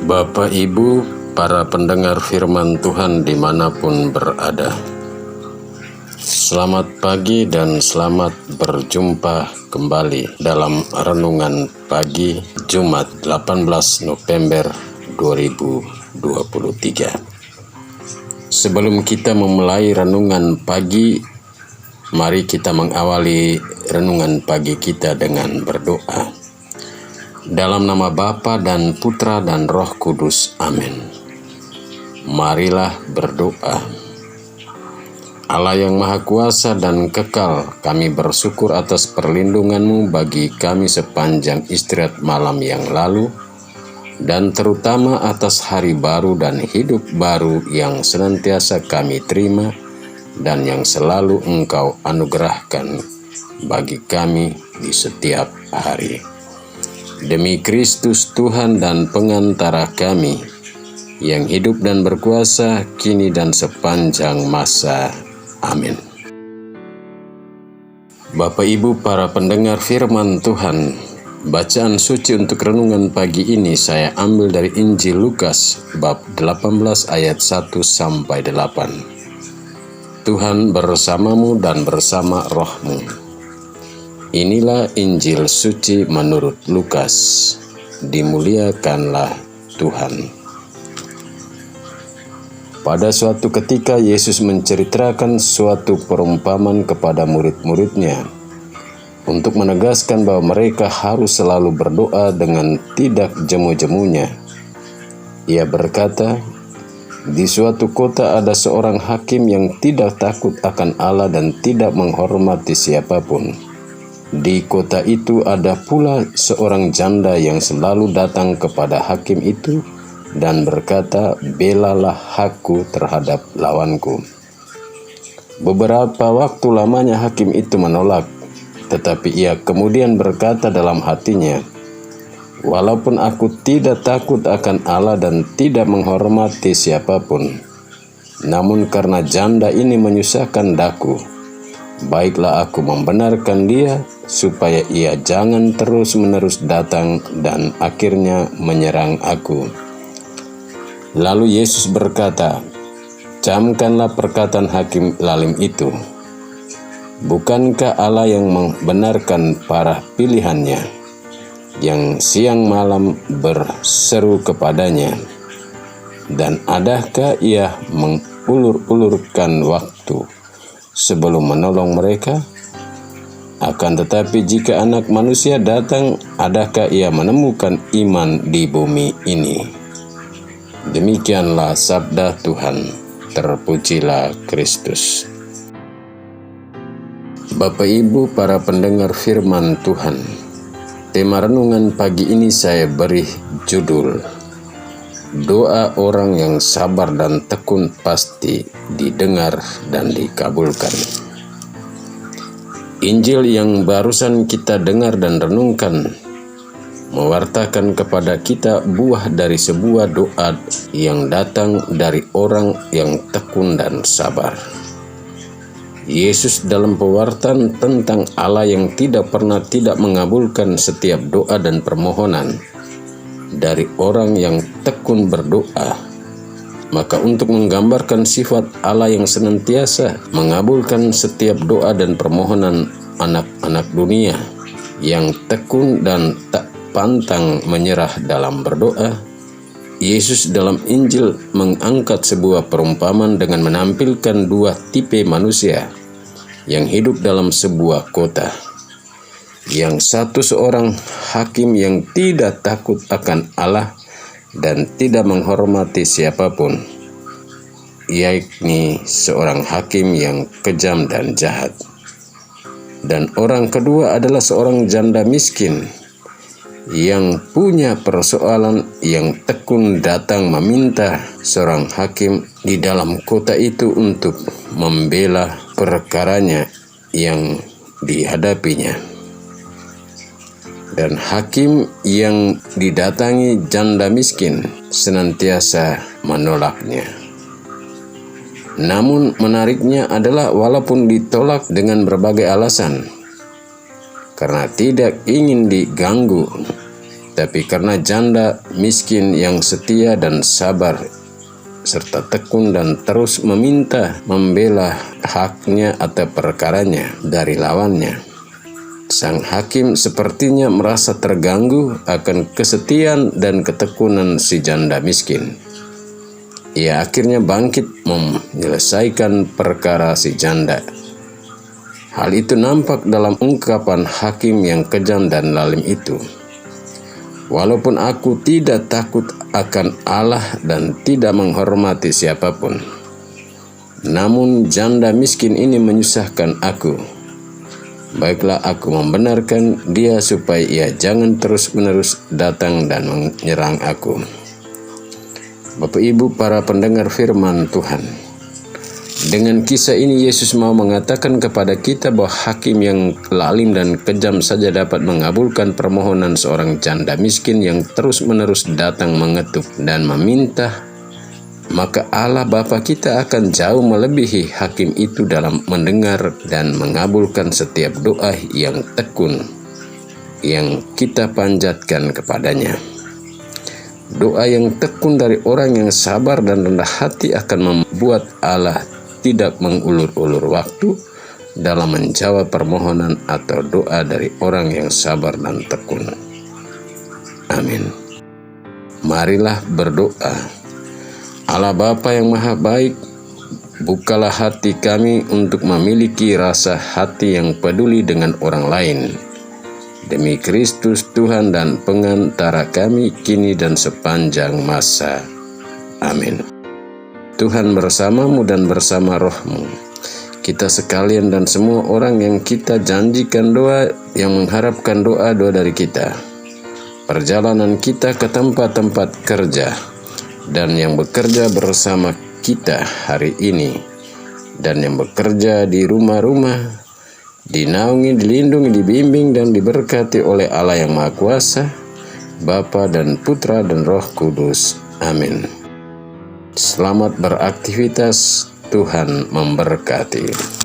Bapak, Ibu, para pendengar firman Tuhan dimanapun berada, selamat pagi dan selamat berjumpa kembali dalam Renungan Pagi Jumat 18 November 2023. Sebelum kita memulai renungan pagi, mari kita mengawali renungan pagi kita dengan berdoa. Dalam nama Bapa dan Putra dan Roh Kudus, amin. Marilah berdoa. Allah yang Maha Kuasa dan Kekal, kami bersyukur atas perlindungan-Mu bagi kami sepanjang istirahat malam yang lalu, dan terutama atas hari baru dan hidup baru yang senantiasa kami terima dan yang selalu Engkau anugerahkan bagi kami di setiap hari. Demi Kristus Tuhan dan pengantara kami, yang hidup dan berkuasa kini dan sepanjang masa. Amin. Bapak Ibu para pendengar firman Tuhan, bacaan suci untuk renungan pagi ini saya ambil dari Injil Lukas bab 18 ayat 1-8. Tuhan bersamamu dan bersama rohmu. Inilah Injil suci menurut Lukas. Dimuliakanlah Tuhan. Pada suatu ketika Yesus menceritakan suatu perumpamaan kepada murid-muridnya untuk menegaskan bahwa mereka harus selalu berdoa dengan tidak jemu-jemunya. Ia berkata, di suatu kota ada seorang hakim yang tidak takut akan Allah dan tidak menghormati siapapun. Di kota itu ada pula seorang janda yang selalu datang kepada hakim itu dan berkata, belalah aku terhadap lawanku. Beberapa waktu lamanya hakim itu menolak, tetapi ia kemudian berkata dalam hatinya, walaupun aku tidak takut akan Allah dan tidak menghormati siapapun, namun karena janda ini menyusahkan daku, baiklah aku membenarkan dia supaya ia jangan terus-menerus datang dan akhirnya menyerang aku. Lalu Yesus berkata, camkanlah perkataan hakim lalim itu. Bukankah Allah yang membenarkan para pilihannya, yang siang malam berseru kepadanya, dan adakah ia mengulur-ulurkan waktu sebelum menolong mereka? Akan tetapi jika Anak Manusia datang, adakah ia menemukan iman di bumi ini? Demikianlah sabda Tuhan. Terpujilah Kristus. Bapak Ibu para pendengar firman Tuhan, tema renungan pagi ini saya beri judul, doa orang yang sabar dan tekun pasti didengar dan dikabulkan. Injil yang barusan kita dengar dan renungkan mewartakan kepada kita buah dari sebuah doa yang datang dari orang yang tekun dan sabar. Yesus dalam pewartaan tentang Allah yang tidak pernah tidak mengabulkan setiap doa dan permohonan dari orang yang tekun berdoa, maka untuk menggambarkan sifat Allah yang senantiasa mengabulkan setiap doa dan permohonan anak-anak dunia yang tekun dan tak pantang menyerah dalam berdoa, Yesus dalam Injil mengangkat sebuah perumpamaan dengan menampilkan dua tipe manusia yang hidup dalam sebuah kota. Yang satu seorang hakim yang tidak takut akan Allah dan tidak menghormati siapapun, yakni seorang hakim yang kejam dan jahat. Dan orang kedua adalah seorang janda miskin yang punya persoalan, yang tekun datang meminta seorang hakim di dalam kota itu untuk membela perkaranya yang dihadapinya. Dan hakim yang didatangi janda miskin senantiasa menolaknya. Namun menariknya adalah walaupun ditolak dengan berbagai alasan, karena tidak ingin diganggu, tapi karena janda miskin yang setia dan sabar, serta tekun dan terus meminta membela haknya atau perkaranya dari lawannya. Sang hakim sepertinya merasa terganggu akan kesetiaan dan ketekunan si janda miskin. Ia akhirnya bangkit menyelesaikan perkara si janda. Hal itu nampak dalam ungkapan hakim yang kejam dan lalim itu. Walaupun aku tidak takut akan Allah dan tidak menghormati siapapun, namun janda miskin ini menyusahkan aku. Baiklah, aku membenarkan dia supaya ia jangan terus-menerus datang dan menyerang aku. Bapak Ibu para pendengar firman Tuhan, dengan kisah ini Yesus mau mengatakan kepada kita bahwa hakim yang lalim dan kejam saja dapat mengabulkan permohonan seorang janda miskin yang terus-menerus datang mengetuk dan meminta, maka Allah Bapa kita akan jauh melebihi hakim itu dalam mendengar dan mengabulkan setiap doa yang tekun yang kita panjatkan kepadanya. Doa yang tekun dari orang yang sabar dan rendah hati akan membuat Allah tidak mengulur-ulur waktu dalam menjawab permohonan atau doa dari orang yang sabar dan tekun. Amin. Marilah berdoa. Allah Bapa yang Maha Baik, bukalah hati kami untuk memiliki rasa hati yang peduli dengan orang lain. Demi Kristus Tuhan dan pengantara kami kini dan sepanjang masa. Amin. Tuhan bersamamu dan bersama rohmu. Kita sekalian dan semua orang yang kita janjikan doa, yang mengharapkan doa-doa dari kita. Perjalanan kita ke tempat-tempat kerja, dan yang bekerja bersama kita hari ini, dan yang bekerja di rumah-rumah, dinaungi, dilindungi, dibimbing, dan diberkati oleh Allah yang Maha Kuasa, Bapa dan Putra dan Roh Kudus. Amin. Selamat beraktivitas, Tuhan memberkati.